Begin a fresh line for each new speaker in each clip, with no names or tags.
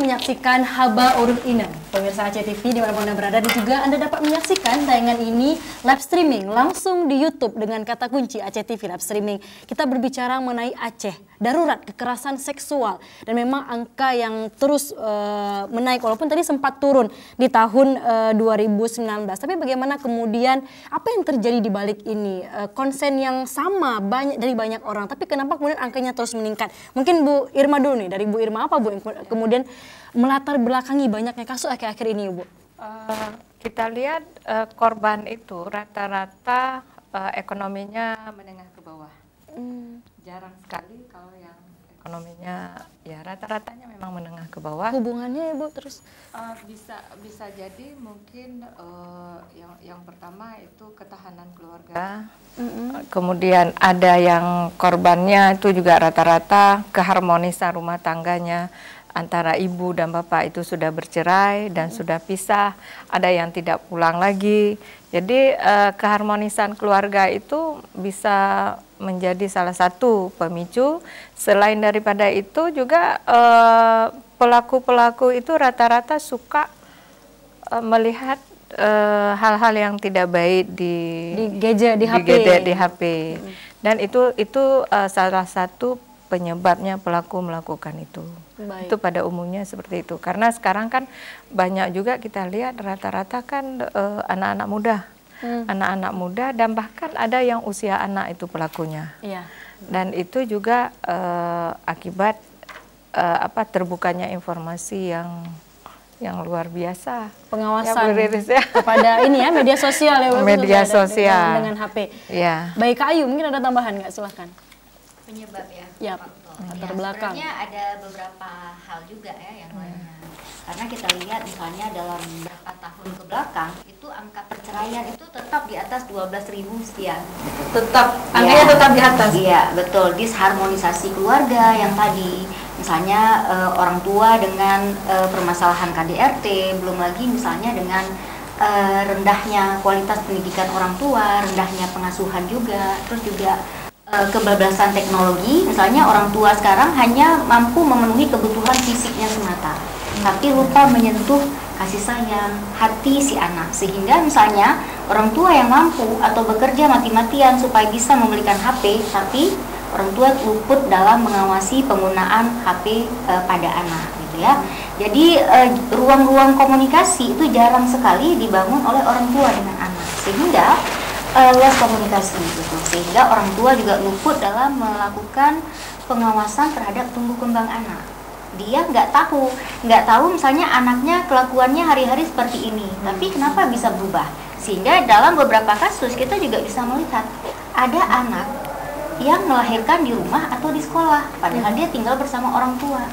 menyaksikan Haba Urun Ina, pemirsa Aceh TV dimanapun Anda berada, dan juga Anda dapat menyaksikan tayangan ini live streaming langsung di YouTube dengan kata kunci Aceh TV live streaming. Kita berbicara mengenai Aceh, darurat kekerasan seksual, dan memang angka yang terus menaik walaupun tadi sempat turun di tahun 2019. Tapi bagaimana kemudian apa yang terjadi di balik ini? Konsen yang sama dari banyak orang, tapi kenapa kemudian angkanya terus meningkat? Mungkin Bu Irma dulu nih, dari Bu Irma apa Bu yang kemudian melatar belakangi banyaknya kasus akhir-akhir ini Bu?
Kita lihat korban itu rata-rata ekonominya menengah ke bawah. Jarang sekali kalau yang ekonominya ya rata-ratanya memang menengah ke bawah.
Hubungannya ya Bu terus?
Bisa jadi mungkin yang pertama itu ketahanan keluarga. Kemudian ada yang korbannya itu juga rata-rata keharmonisan rumah tangganya antara ibu dan bapak itu sudah bercerai dan sudah pisah, ada yang tidak pulang lagi. Jadi keharmonisan keluarga itu bisa menjadi salah satu pemicu. Selain daripada itu juga pelaku-pelaku itu rata-rata suka melihat hal-hal yang tidak baik di
gadget, di
HP. Dan itu salah satu penyebabnya pelaku melakukan itu.
Baik.
Itu pada umumnya seperti itu. Karena sekarang kan banyak juga kita lihat rata-rata kan anak-anak muda. Anak-anak muda dan bahkan ada yang usia anak itu pelakunya.
Iya.
Dan itu juga akibat terbukanya informasi yang luar biasa,
pengawasan
ya,
kepada ini ya media sosial ya,
media sosial
dengan HP.
Ya.
Baik Kak Ayu, mungkin ada tambahan nggak, silahkan.
Penyebab ya,
ya,
latar belakang. Sebenarnya ada beberapa hal juga ya yang lainnya. Karena kita lihat misalnya dalam beberapa tahun ke belakang itu angka perceraian itu tetap di atas 12.000 sekian.
Tetap angkanya tetap di atas.
Iya, betul. Disharmonisasi keluarga yang tadi misalnya orang tua dengan permasalahan KDRT, belum lagi misalnya dengan rendahnya kualitas pendidikan orang tua, rendahnya pengasuhan juga, terus juga kebablasan teknologi. Misalnya orang tua sekarang hanya mampu memenuhi kebutuhan fisiknya semata, tapi lupa menyentuh kasih sayang hati si anak, sehingga misalnya orang tua yang mampu atau bekerja mati-matian supaya bisa membelikan HP, tapi orang tua luput dalam mengawasi penggunaan HP pada anak gitu ya. Jadi ruang-ruang komunikasi itu jarang sekali dibangun oleh orang tua dengan anak, sehingga luas komunikasi gitu, sehingga orang tua juga luput dalam melakukan pengawasan terhadap tumbuh kembang anak. Dia nggak tahu misalnya anaknya kelakuannya hari-hari seperti ini, tapi kenapa bisa berubah? Sehingga dalam beberapa kasus kita juga bisa melihat ada anak yang melahirkan di rumah atau di sekolah, padahal dia tinggal bersama orang tua.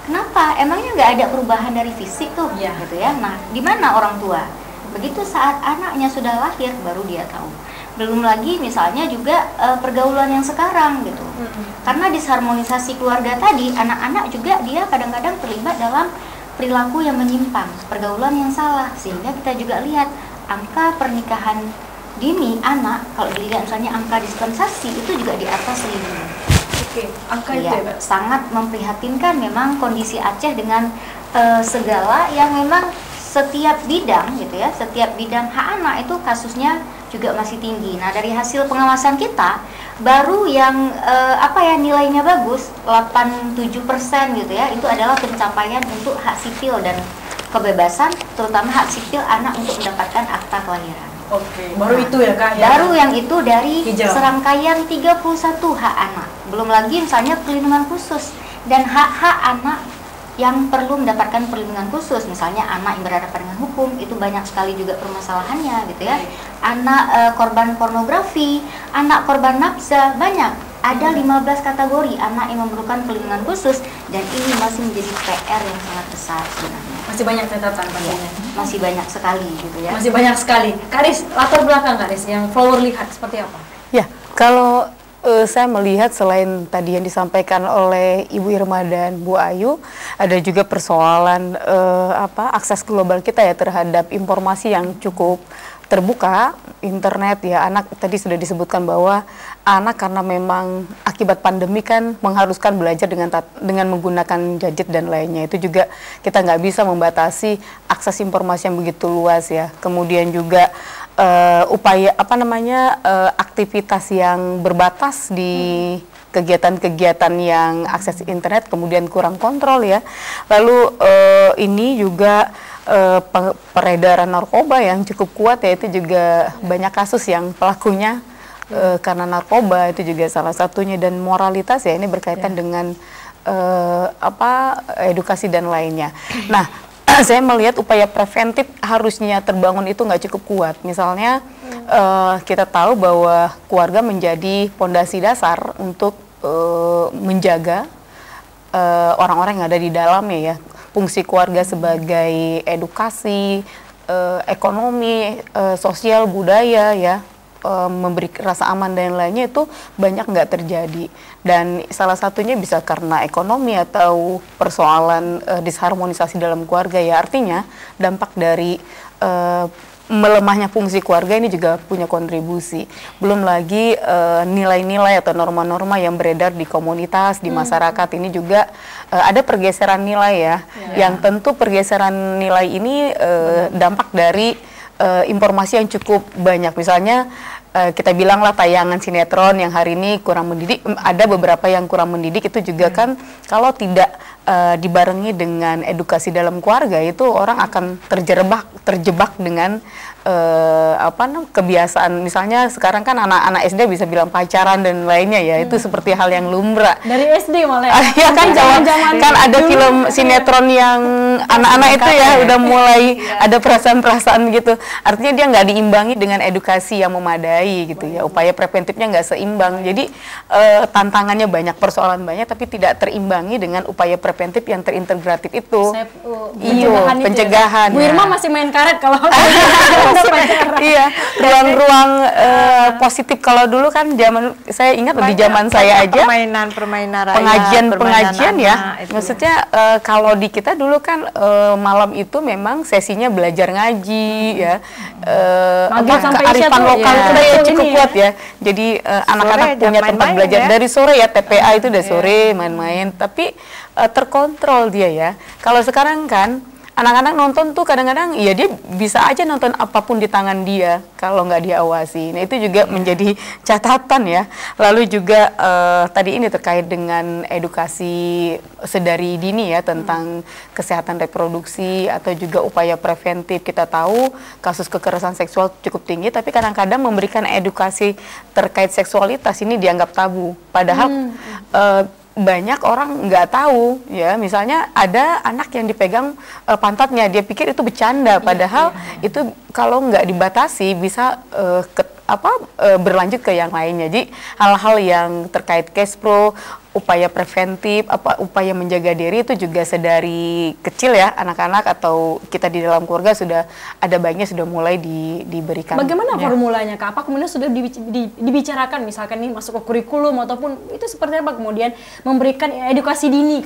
Kenapa? Emangnya nggak ada perubahan dari fisik tuh, gitu ya? Nah, di mana orang tua? Begitu saat anaknya sudah lahir baru dia tahu. Belum lagi misalnya juga pergaulan yang sekarang gitu. Karena disharmonisasi keluarga tadi, anak-anak juga dia kadang-kadang terlibat dalam perilaku yang menyimpang, pergaulan yang salah, sehingga kita juga lihat angka pernikahan dini anak, kalau dilihat misalnya angka dispensasi itu juga di atas 1.000.
Oke, angka
ya,
itu ya,
sangat memprihatinkan memang kondisi Aceh dengan segala yang memang setiap bidang gitu ya, setiap bidang hak anak itu kasusnya juga masih tinggi. Nah, dari hasil pengawasan kita baru yang nilainya bagus 87% gitu ya, itu adalah pencapaian untuk hak sipil dan kebebasan, terutama hak sipil anak untuk mendapatkan akta kelahiran.
Oke, baru itu ya Kak?
Baru yang itu dari serangkaian 31 hak anak. Belum lagi misalnya perlindungan khusus dan hak-hak anak yang perlu mendapatkan perlindungan khusus. Misalnya anak yang berhadapan dengan hukum, itu banyak sekali juga permasalahannya gitu ya. Anak korban pornografi, anak korban nafsa, banyak. Ada 15 kategori anak yang memerlukan perlindungan khusus, dan ini masih menjadi PR yang sangat besar sebenarnya.
Masih banyak catatan pastinya.
Masih banyak sekali gitu ya.
Masih banyak sekali. Kak Riz, latar belakang Kak Riz yang follower lihat seperti apa?
Ya, kalau saya melihat selain tadi yang disampaikan oleh Ibu Irma dan Bu Ayu, ada juga persoalan akses global kita ya terhadap informasi yang cukup terbuka, internet ya. Anak tadi sudah disebutkan bahwa anak karena memang akibat pandemi kan mengharuskan belajar dengan menggunakan gadget dan lainnya. Itu juga kita nggak bisa membatasi akses informasi yang begitu luas ya. Kemudian juga upaya aktivitas yang berbatas di kegiatan-kegiatan yang akses internet kemudian kurang kontrol ya. Lalu ini juga peredaran narkoba yang cukup kuat ya, itu juga banyak kasus yang pelakunya karena narkoba, itu juga salah satunya, dan moralitas ya, ini berkaitan dengan edukasi dan lainnya. Nah, saya melihat upaya preventif harusnya terbangun itu nggak cukup kuat. Misalnya kita tahu bahwa keluarga menjadi fondasi dasar untuk menjaga orang-orang yang ada di dalamnya ya. Fungsi keluarga sebagai edukasi, ekonomi, sosial, budaya ya, memberi rasa aman dan lainnya itu banyak nggak terjadi. Dan salah satunya bisa karena ekonomi atau persoalan disharmonisasi dalam keluarga ya. Artinya dampak dari melemahnya fungsi keluarga ini juga punya kontribusi. Belum lagi nilai-nilai atau norma-norma yang beredar di komunitas, di masyarakat ini juga ada pergeseran nilai ya. Yang tentu pergeseran nilai ini dampak dari informasi yang cukup banyak. Misalnya kita bilanglah tayangan sinetron yang hari ini kurang mendidik, ada beberapa yang kurang mendidik, itu juga kan kalau tidak dibarengi dengan edukasi dalam keluarga, itu orang akan terjebak dengan kebiasaan. Misalnya sekarang kan anak-anak SD bisa bilang pacaran dan lainnya ya, itu seperti hal yang lumrah.
Dari SD malah
ya kan, kan ada film sinetron yang anak-anak itu ya udah mulai ada perasaan-perasaan gitu. Artinya dia nggak diimbangi dengan edukasi yang memadai gitu ya. Upaya preventifnya nggak seimbang. Jadi tantangannya banyak, persoalan banyak, tapi tidak terimbangi dengan upaya preventif yang terintegratif itu. Pencegahan.
Bu Irma masih main karet kalau
iya, ruang-ruang positif. Kalau dulu kan saya ingat di zaman saya aja
permainan
pengajian ya.
itu.
Maksudnya kalau di kita dulu kan malam itu memang sesinya belajar ngaji ya. Kearifan lokal itu cukup kuat ya. Jadi anak-anak punya tempat belajar ya. Dari sore ya, TPA itu udah sore main-main, tapi terkontrol dia ya. Kalau sekarang kan anak-anak nonton tuh kadang-kadang ya dia bisa aja nonton apapun di tangan dia kalau nggak diawasi. Nah itu juga menjadi catatan ya. Lalu juga tadi ini terkait dengan edukasi sedari dini ya tentang kesehatan reproduksi atau juga upaya preventif. Kita tahu kasus kekerasan seksual cukup tinggi, tapi kadang-kadang memberikan edukasi terkait seksualitas ini dianggap tabu. Padahal banyak orang nggak tahu ya, misalnya ada anak yang dipegang pantatnya, dia pikir itu bercanda, padahal itu kalau nggak dibatasi bisa berlanjut ke yang lainnya. Jadi hal-hal yang terkait cash pro, upaya preventif, upaya menjaga diri itu juga sedari kecil ya, anak-anak atau kita di dalam keluarga sudah ada baiknya sudah mulai diberikan.
Bagaimana formulanya Kak? Apa kemudian sudah dibicarakan, misalkan ini masuk ke kurikulum ataupun itu seperti apa kemudian memberikan edukasi dini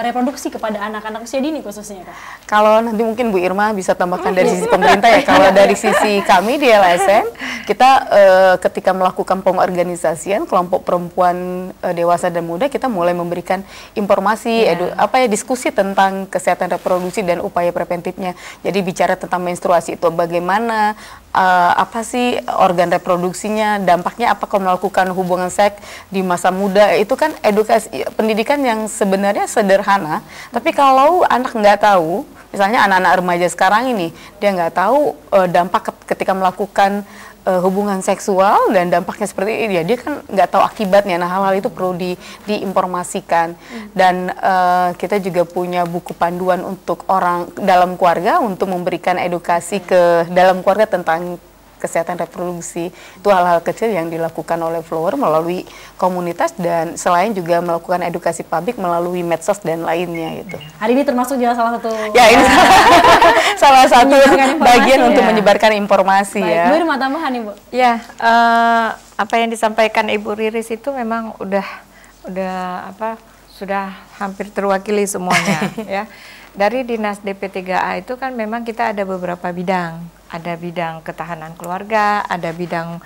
reproduksi kepada anak-anak usia dini khususnya Kak?
Kalau nanti mungkin Bu Irma bisa tambahkan dari sisi pemerintah ya. Kalau dari sisi kami di LSM, kita ketika melakukan pengorganisasian kelompok perempuan dewasa dan muda, kita mulai memberikan informasi, diskusi tentang kesehatan reproduksi dan upaya preventifnya. Jadi bicara tentang menstruasi itu bagaimana, apa sih organ reproduksinya, dampaknya apa kalau melakukan hubungan seks di masa muda. Itu kan edukasi pendidikan yang sebenarnya sederhana, tapi kalau anak nggak tahu, misalnya anak-anak remaja sekarang ini, dia nggak tahu dampak ketika melakukan hubungan seksual dan dampaknya seperti ini, dia kan nggak tahu akibatnya. Nah hal-hal itu perlu diinformasikan. Dan kita juga punya buku panduan untuk orang dalam keluarga untuk memberikan edukasi ke dalam keluarga tentang kesehatan reproduksi. Itu hal-hal kecil yang dilakukan oleh Flower melalui komunitas dan selain juga melakukan edukasi publik melalui medsos dan lainnya gitu.
Hari ini termasuk juga salah satu.
Ya ini salah satu bagian untuk menyebarkan informasi.
Baik,
ya.
Bu Irma tambahan nih Bu.
Ya, apa yang disampaikan Ibu Riris itu memang sudah hampir terwakili semuanya ya. Dari Dinas DP3A itu kan memang kita ada beberapa bidang. Ada bidang ketahanan keluarga, ada bidang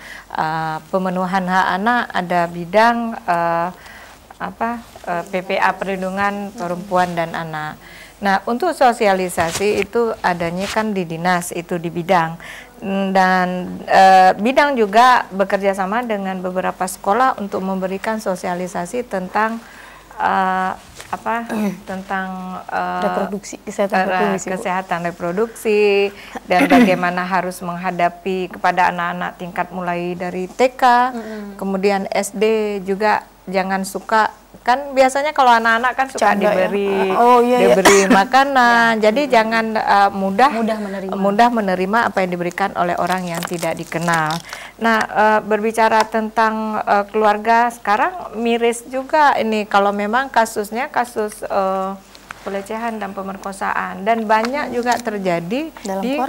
pemenuhan hak anak, ada bidang PPA perlindungan perempuan dan anak. Nah, untuk sosialisasi itu adanya kan di dinas itu di bidang, dan bidang juga bekerja sama dengan beberapa sekolah untuk memberikan sosialisasi tentang tentang
reproduksi, kesehatan
reproduksi dan bagaimana harus menghadapi kepada anak-anak tingkat mulai dari TK, kemudian SD juga jangan suka, kan biasanya kalau anak-anak kan suka diberi diberi makanan, jadi jangan mudah menerima apa yang diberikan oleh orang yang tidak dikenal. Nah, berbicara tentang keluarga sekarang miris juga ini kalau memang kasusnya kasus pelecehan dan pemerkosaan, dan banyak juga terjadi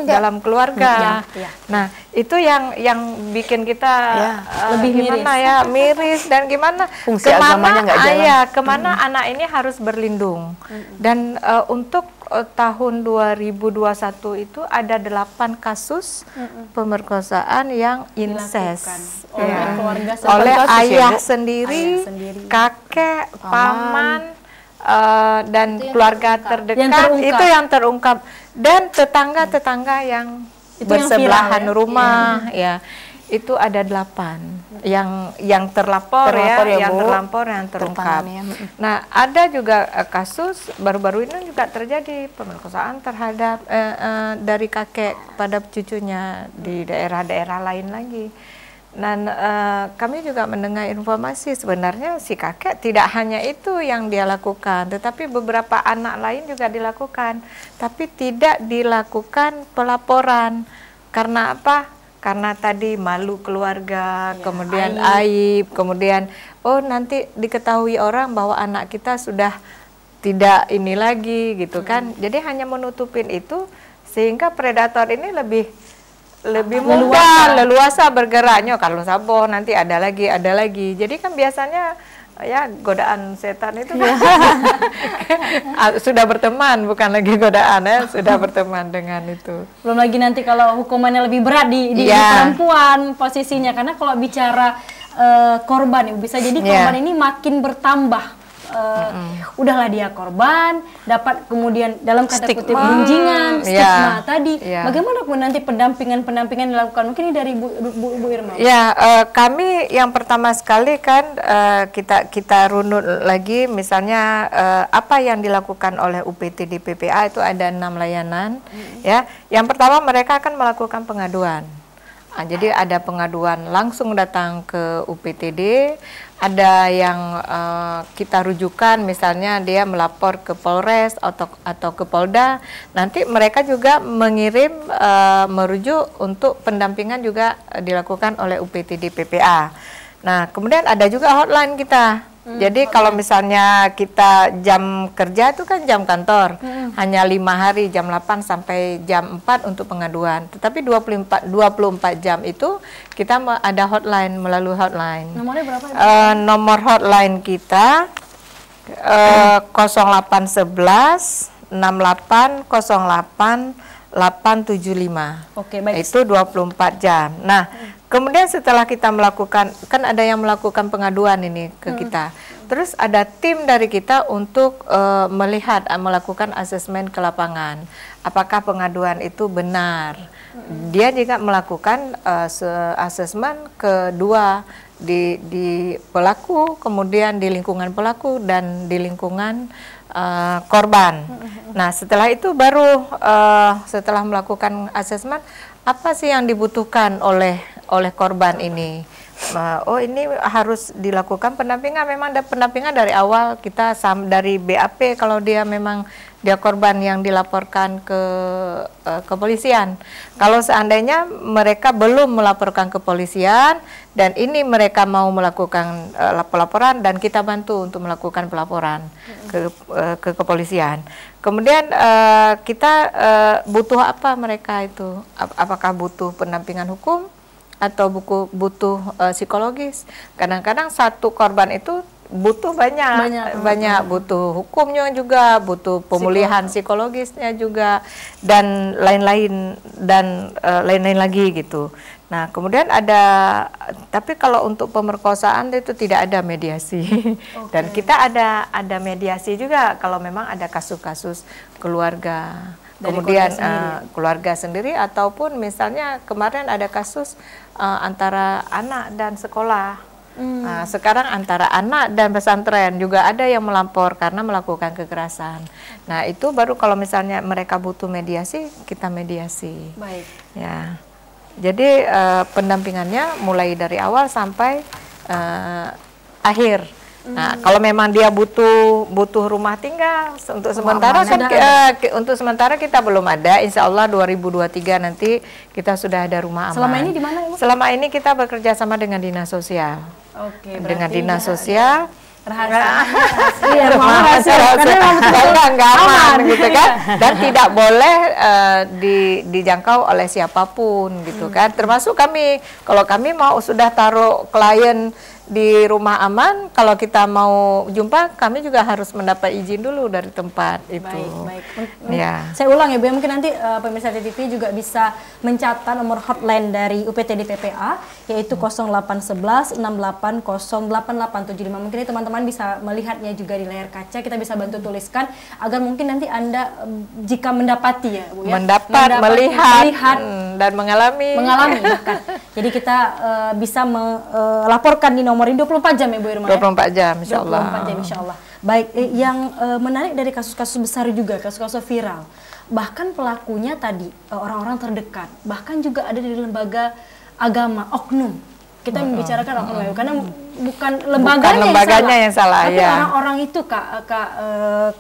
dalam keluarga. Nah, itu yang bikin kita
lebih
miris dan gimana
fungsi agamanya nggak jalan.
Kemana anak ini harus berlindung. Dan untuk tahun 2021 itu ada 8 kasus pemerkosaan yang incest oleh ayah sendiri, kakek, paman, dan keluarga terdekat itu yang terungkap, dan tetangga-tetangga yang bersebelahan rumah ya. Itu ada 8 yang terlapor yang terungkap. Nah, ada juga kasus baru-baru ini juga terjadi pemerkosaan terhadap dari kakek pada cucunya di daerah-daerah lain lagi. Dan kami juga mendengar informasi sebenarnya si kakek tidak hanya itu yang dia lakukan, tetapi beberapa anak lain juga dilakukan, tapi tidak dilakukan pelaporan. Karena apa? Karena tadi malu keluarga, kemudian aib, kemudian nanti diketahui orang bahwa anak kita sudah tidak ini lagi gitu kan. Jadi hanya menutupin itu sehingga predator ini lebih mudah, leluasa bergeraknya. Kalau saboh nanti ada lagi. Jadi kan biasanya ya godaan setan itu kan sudah berteman, bukan lagi godaan ya, sudah berteman dengan itu.
Belum lagi nanti kalau hukumannya lebih berat di perempuan posisinya, karena kalau bicara korban bisa jadi korban ini makin bertambah. Udahlah dia korban, dapat kemudian dalam kata kutip gunjingan, stigma tadi. Bagaimana pun nanti pendampingan dilakukan? Mungkin ini dari Bu Irma.
Ya, kami yang pertama sekali kan kita runut lagi, misalnya apa yang dilakukan oleh UPT di PPA itu ada 6 layanan. Ya, yang pertama mereka akan melakukan pengaduan. Jadi ada pengaduan langsung datang ke UPTD, ada yang kita rujukan, misalnya dia melapor ke Polres atau ke Polda, nanti mereka juga mengirim merujuk untuk pendampingan juga dilakukan oleh UPTD PPA. Nah, kemudian ada juga hotline kita. Jadi kalau misalnya kita jam kerja itu kan jam kantor, hanya 5 hari, jam 8 sampai jam 4 untuk pengaduan. Tetapi 24 jam itu kita ada hotline, melalui hotline.
Nomornya berapa?
Nomor hotline kita 0811 6808 875.
Oke, baik.
Itu 24 jam. Nah, kemudian setelah kita melakukan, kan ada yang melakukan pengaduan ini ke kita. Terus ada tim dari kita untuk melakukan asesmen ke lapangan. Apakah pengaduan itu benar? Dia juga melakukan asesmen kedua di pelaku, kemudian di lingkungan pelaku dan di lingkungan korban. Nah, setelah itu baru setelah melakukan asesmen, apa sih yang dibutuhkan oleh korban ini? oh ini harus dilakukan pendampingan. Memang ada pendampingan dari awal kita dari BAP kalau dia memang dia korban yang dilaporkan ke kepolisian. Kalau seandainya mereka belum melaporkan ke kepolisian dan ini mereka mau melakukan pelaporan dan kita bantu untuk melakukan pelaporan ke kepolisian. Kemudian kita butuh apa mereka itu? Apakah butuh pendampingan hukum atau butuh psikologis? Kadang-kadang satu korban itu butuh banyak butuh hukumnya juga, butuh pemulihan psikologisnya juga dan lain-lain lagi gitu. Nah, kemudian tapi kalau untuk pemerkosaan itu tidak ada mediasi. Dan kita ada mediasi juga kalau memang ada kasus-kasus keluarga. Kemudian keluarga sendiri ataupun misalnya kemarin ada kasus antara anak dan sekolah. Nah, sekarang antara anak dan pesantren juga ada yang melapor karena melakukan kekerasan. Nah, itu baru kalau misalnya mereka butuh mediasi, kita mediasi.
Baik.
Ya. Jadi pendampingannya mulai dari awal sampai akhir. Nah, kalau memang dia butuh rumah tinggal untuk sementara kan untuk sementara kita belum ada. Insya Allah 2023 nanti kita sudah ada rumah aman.
Selama ini di mana, Ibu?
Selama ini kita bekerja sama dengan dinas sosial.
Oke,
dengan dinas sosial.
Rahasia,
nggak aman gitu kan, dan tidak boleh dijangkau oleh siapapun gitu kan, termasuk kami. Kalau kami mau sudah taruh klien di rumah aman, kalau kita mau jumpa kami juga harus mendapat izin dulu dari tempat itu.
Baik.
Ya.
Saya ulang ya Bu, mungkin nanti pemirsa TV juga bisa mencatat nomor hotline dari UPTD PPA yaitu 0811 6808875. Mungkin teman-teman bisa melihatnya juga di layar kaca, kita bisa bantu tuliskan agar mungkin nanti Anda jika mendapati ya Bu ya, melihat
dan mengalami
bahkan. Jadi kita bisa melaporkan di nomor ini 24 jam ya Bu Irma?
24 jam insya Allah.
24 jam insya Allah. Baik, yang menarik dari kasus-kasus besar juga, kasus-kasus viral. Bahkan pelakunya tadi orang-orang terdekat, bahkan juga ada di lembaga agama, oknum. Kita membicarakan oknum, karena bukan lembaganya yang salah, tapi orang-orang itu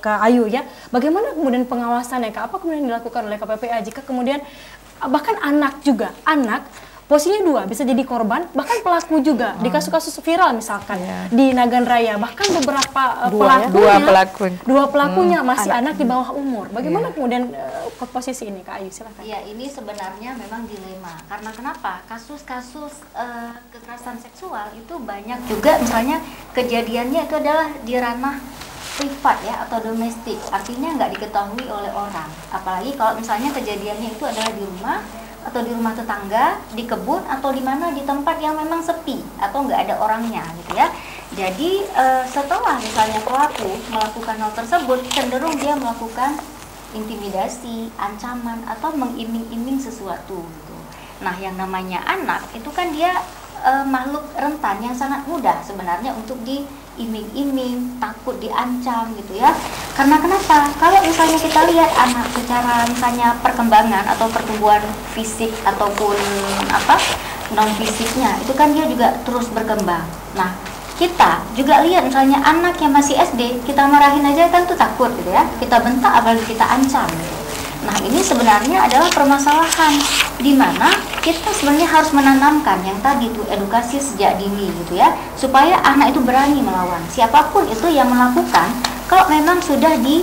Kak Ayu ya. Bagaimana kemudian pengawasannya, Kak? Apa kemudian dilakukan oleh KPPA jika kemudian bahkan anak posisinya dua, bisa jadi korban, bahkan pelaku juga di kasus-kasus viral misalkan di Nagan Raya, bahkan beberapa dua pelakunya masih anak di bawah umur. Bagaimana kemudian posisi ini, Kak Ayu? Silakan.
Ya, ini sebenarnya memang dilema. Karena kenapa? Kasus-kasus kekerasan seksual itu banyak juga, misalnya kejadiannya itu adalah di ranah privat ya atau domestik, artinya nggak diketahui oleh orang. Apalagi kalau misalnya kejadiannya itu adalah di rumah atau di rumah tetangga, di kebun atau di mana, di tempat yang memang sepi atau nggak ada orangnya gitu ya. Jadi setelah misalnya pelaku melakukan hal tersebut, cenderung dia melakukan intimidasi, ancaman atau mengiming-iming sesuatu gitu. Nah, yang namanya anak itu kan dia makhluk rentan yang sangat mudah sebenarnya untuk diiming-iming, takut diancam gitu ya. Karena kenapa? Kalau misalnya kita lihat anak secara misalnya perkembangan atau pertumbuhan fisik ataupun non fisiknya, itu kan dia juga terus berkembang. Nah, kita juga lihat misalnya anak yang masih SD, kita marahin aja kan tuh takut gitu ya. Kita bentak apalagi kita ancam gitu. Nah, ini sebenarnya adalah permasalahan di mana kita sebenarnya harus menanamkan yang tadi itu edukasi sejak dini gitu ya, supaya anak itu berani melawan siapapun itu yang melakukan. Kalau memang sudah di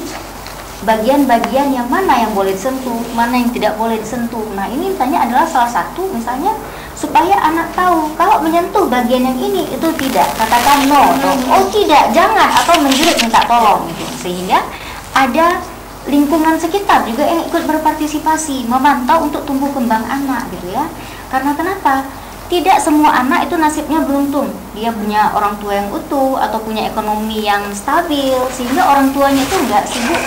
bagian-bagian yang mana yang boleh disentuh, mana yang tidak boleh disentuh. Nah, ini misalnya adalah salah satu misalnya supaya anak tahu kalau menyentuh bagian yang ini itu tidak, katakan no, oh tidak, jangan, atau menjerit minta tolong gitu. Sehingga ada lingkungan sekitar juga yang ikut berpartisipasi, memantau untuk tumbuh kembang anak gitu ya. Karena kenapa? Tidak semua anak itu nasibnya beruntung, dia punya orang tua yang utuh atau punya ekonomi yang stabil, sehingga orang tuanya itu nggak sibuk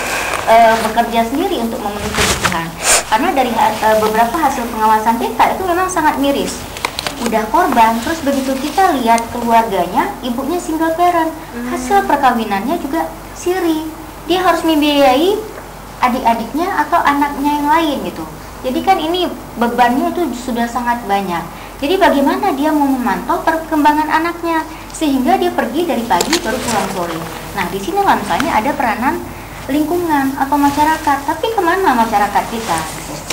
bekerja sendiri untuk memenuhi kebutuhan. Karena dari beberapa hasil pengawasan kita itu memang sangat miris. Udah korban, terus begitu kita lihat keluarganya, ibunya single parent, hasil perkawinannya juga siri, dia harus membiayai adik-adiknya atau anaknya yang lain gitu. Jadi kan ini bebannya itu sudah sangat banyak. Jadi bagaimana dia mau memantau perkembangan anaknya sehingga dia pergi dari pagi baru pulang sore. Nah, di sini misalnya ada peranan lingkungan atau masyarakat. Tapi kemana masyarakat kita?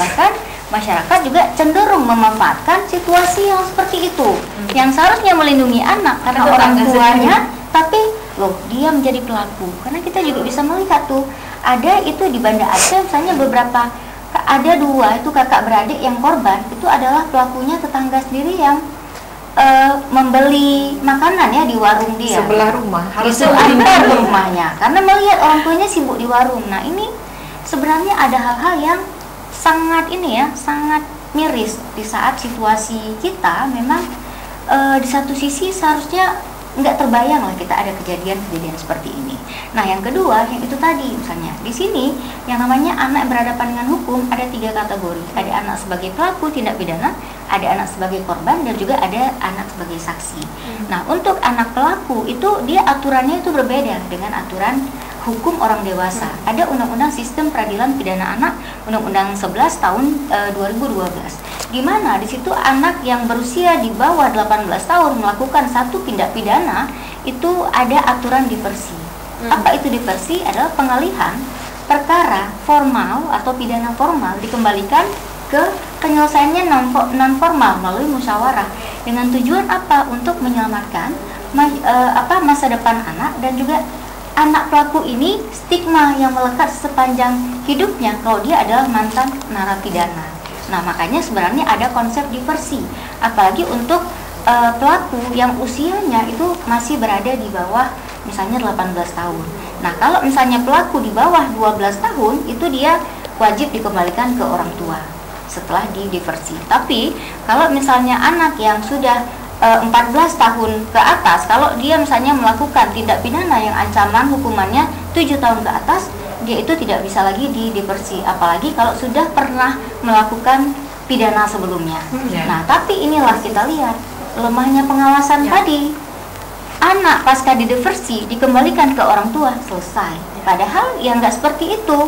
Bahkan masyarakat juga cenderung memanfaatkan situasi yang seperti itu, yang seharusnya melindungi anak karena orang tuanya, tapi loh dia menjadi pelaku. Karena kita juga bisa melihat tuh, ada itu di Banda Aceh misalnya beberapa, ada 2 itu kakak beradik yang korban, itu adalah pelakunya tetangga sendiri yang membeli makanan ya di warung dia.
Sebelah rumah.
Itu antar ke rumahnya karena melihat orang tuanya sibuk di warung. Nah, ini sebenarnya ada hal-hal yang sangat ini ya, sangat miris di saat situasi kita memang di satu sisi seharusnya nggak terbayang lah kita ada kejadian-kejadian seperti ini. Nah, yang kedua yang itu tadi misalnya di sini yang namanya anak yang berhadapan dengan hukum ada 3 kategori. Ada anak sebagai pelaku tindak pidana, ada anak sebagai korban, dan juga ada anak sebagai saksi. Nah, untuk anak pelaku itu dia aturannya itu berbeda dengan aturan hukum orang dewasa. Ada Undang-Undang Sistem Peradilan Pidana Anak, Undang-Undang 11 tahun 2012. Di mana di situ anak yang berusia di bawah 18 tahun melakukan satu tindak pidana itu ada aturan diversi. Apa itu diversi? Adalah pengalihan perkara formal atau pidana formal dikembalikan ke penyelesaiannya non formal melalui musyawarah dengan tujuan apa? Untuk menyelamatkan masa depan anak dan juga anak pelaku ini stigma yang melekat sepanjang hidupnya kalau dia adalah mantan narapidana. Nah, makanya sebenarnya ada konsep diversi, apalagi untuk pelaku yang usianya itu masih berada di bawah misalnya 18 tahun. Nah, kalau misalnya pelaku di bawah 12 tahun itu dia wajib dikembalikan ke orang tua setelah diversi. Tapi kalau misalnya anak yang sudah 14 tahun ke atas, kalau dia misalnya melakukan tindak pidana yang ancaman hukumannya 7 tahun ke atas, dia itu tidak bisa lagi diversi, apalagi kalau sudah pernah melakukan pidana sebelumnya. Nah, tapi inilah kita lihat lemahnya pengawasan tadi. Anak pasca diversi dikembalikan ke orang tua, selesai. Padahal yang nggak seperti itu.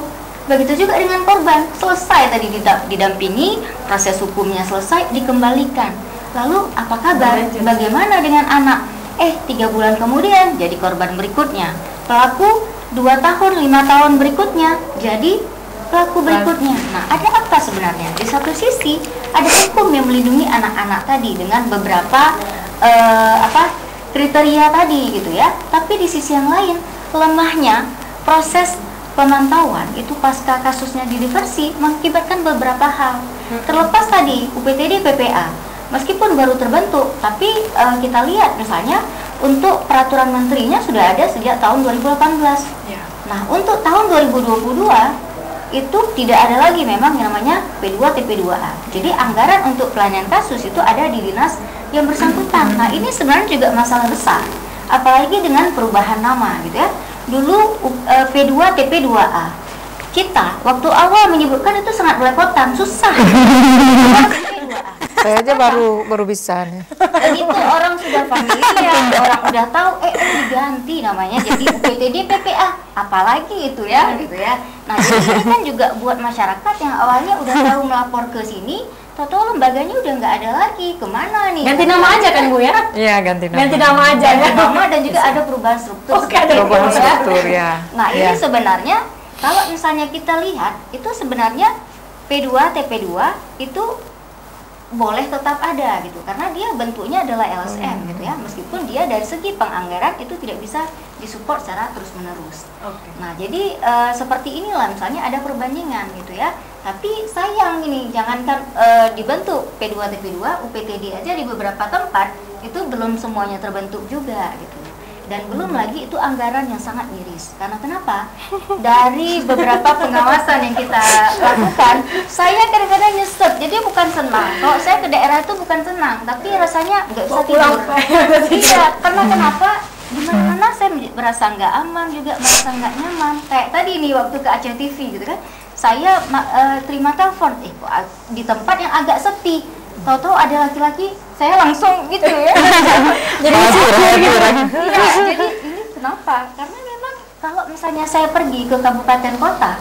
Begitu juga dengan korban, selesai tadi didampingi, proses hukumnya selesai, dikembalikan. Lalu apa kabar? Bagaimana dengan anak? 3 bulan kemudian jadi korban berikutnya. Pelaku 2 tahun, 5 tahun berikutnya jadi pelaku berikutnya. Nah, ada apa sebenarnya? Di satu sisi ada hukum yang melindungi anak-anak tadi dengan beberapa kriteria tadi gitu ya. Tapi di sisi yang lain lemahnya proses pemantauan itu pasca kasusnya diversi mengakibatkan beberapa hal. Terlepas tadi UPTD PPA meskipun baru terbentuk, tapi kita lihat misalnya untuk peraturan menterinya sudah ada sejak tahun 2018. Nah, untuk tahun 2022 itu tidak ada lagi memang yang namanya P2 TP2A. Jadi anggaran untuk pelayanan kasus itu ada di dinas yang bersangkutan. Nah, ini sebenarnya juga masalah besar, apalagi dengan perubahan nama gitu ya. Dulu P2 TP2A. Kita waktu awal menyebutkan itu sangat belepotan, susah.
Saya aja baru bisa nih.
Dan itu orang sudah familiar, orang udah tahu, diganti namanya jadi UPTD PPA, apalagi itu ya, gitu ya. Nah, jadi ini kan juga buat masyarakat yang awalnya udah tahu melapor ke sini, tahu lembaganya udah nggak ada lagi, kemana nih?
Ganti nama aja kan Bu ya?
Iya, ganti nama.
Ganti nama aja ya.
Ganti nama dan juga ada perubahan struktur.
Oke, ada
perubahan struktur ya.
Nah, ini sebenarnya kalau misalnya kita lihat itu sebenarnya P2 TP2 itu boleh tetap ada gitu karena dia bentuknya adalah LSM gitu ya, meskipun dia dari segi penganggaran itu tidak bisa disupport secara terus menerus. Nah, jadi seperti inilah misalnya ada perbandingan gitu ya, tapi sayang ini jangankan dibentuk P2 TP2, UPTD aja di beberapa tempat itu belum semuanya terbentuk juga gitu. Dan belum lagi itu anggaran yang sangat miris. Karena kenapa? Dari beberapa pengawasan yang kita lakukan, saya kadang-kadang nyesek. Jadi bukan senang. Kalau saya ke daerah itu bukan senang, tapi rasanya nggak bisa tidur. Iya, karena kenapa? Di mana-mana saya merasa nggak aman, juga merasa nggak nyaman. Kayak tadi nih waktu ke Aceh TV gitu kan, saya terima telepon, kok di tempat yang agak sepi. Tahu-tahu ada laki-laki, saya langsung gitu ya. Jadi ini kenapa? Karena memang kalau misalnya saya pergi ke kabupaten kota,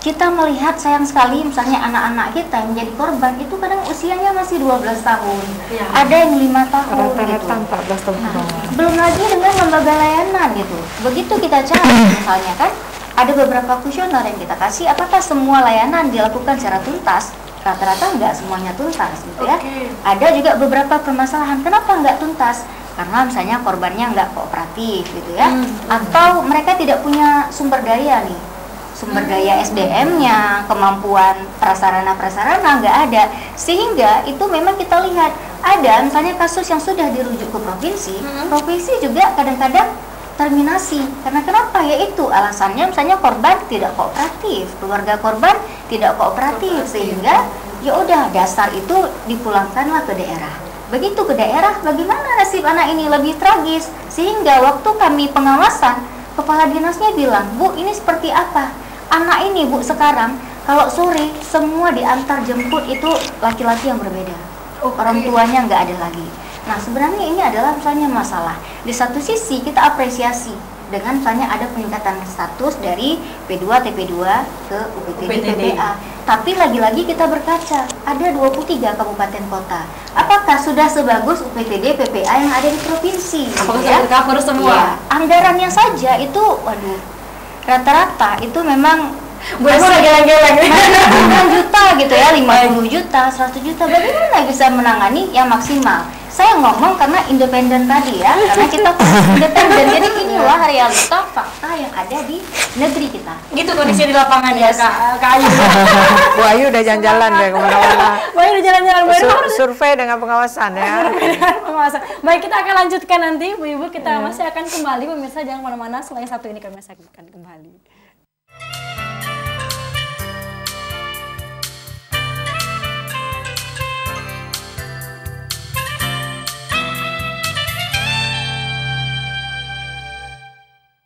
kita melihat sayang sekali misalnya anak-anak kita yang menjadi korban itu kadang usianya masih 12 tahun, ada yang 5 tahun gitu.
14 tahun.
Nah, belum lagi dengan lembaga layanan gitu. Begitu kita cari misalnya kan, ada beberapa kuesioner yang kita kasih, apakah semua layanan dilakukan secara tuntas? Rata-rata nggak semuanya tuntas gitu ya. Ada juga beberapa permasalahan, kenapa nggak tuntas? Karena misalnya korbannya nggak kooperatif gitu ya, atau mereka tidak punya sumber daya nih, sumber daya SDM-nya, kemampuan prasarana-prasarana nggak ada, sehingga itu memang kita lihat ada misalnya kasus yang sudah dirujuk ke provinsi, provinsi juga kadang-kadang terminasi. Karena kenapa? Yaitu alasannya misalnya korban tidak kooperatif, keluarga korban tidak kooperatif, sehingga ya udah dasar itu dipulangkanlah ke daerah. Begitu ke daerah, bagaimana nasib anak ini? Lebih tragis, sehingga waktu kami pengawasan, kepala dinasnya bilang, Bu, ini seperti apa? Anak ini, Bu, sekarang kalau sore semua diantar jemput itu laki-laki yang berbeda. Orang tuanya nggak ada lagi. Nah, sebenarnya ini adalah misalnya masalah. Di satu sisi kita apresiasi dengan misalnya ada peningkatan status dari P2 TP2 ke UPTD PPA. Tapi lagi-lagi kita berkaca, ada 23 kabupaten kota. Apakah sudah sebagus UPTD PPA yang ada di provinsi?
Apakah sudah cover semua?
Ya, anggarannya saja itu, waduh, rata-rata itu memang
geleng-geleng
9 juta gitu ya, 50 juta, 100 juta. Bagaimana bisa menangani yang maksimal? Saya ngomong karena independen tadi ya, karena kita independen. Jadi inilah realita fakta yang ada di negeri kita.
Gitu kondisi di lapangan ya, Kak Ayu.
Bu Ayu udah jalan-jalan deh kemana-mana.
Bu Ayu udah jalan-jalan.
Survei dengan pengawasan ya.
Pengawasan. Baik, kita akan lanjutkan nanti, Bu Ibu. Kita masih akan kembali, pemirsa jangan kemana-mana. Selain satu ini kami masih akan kembali.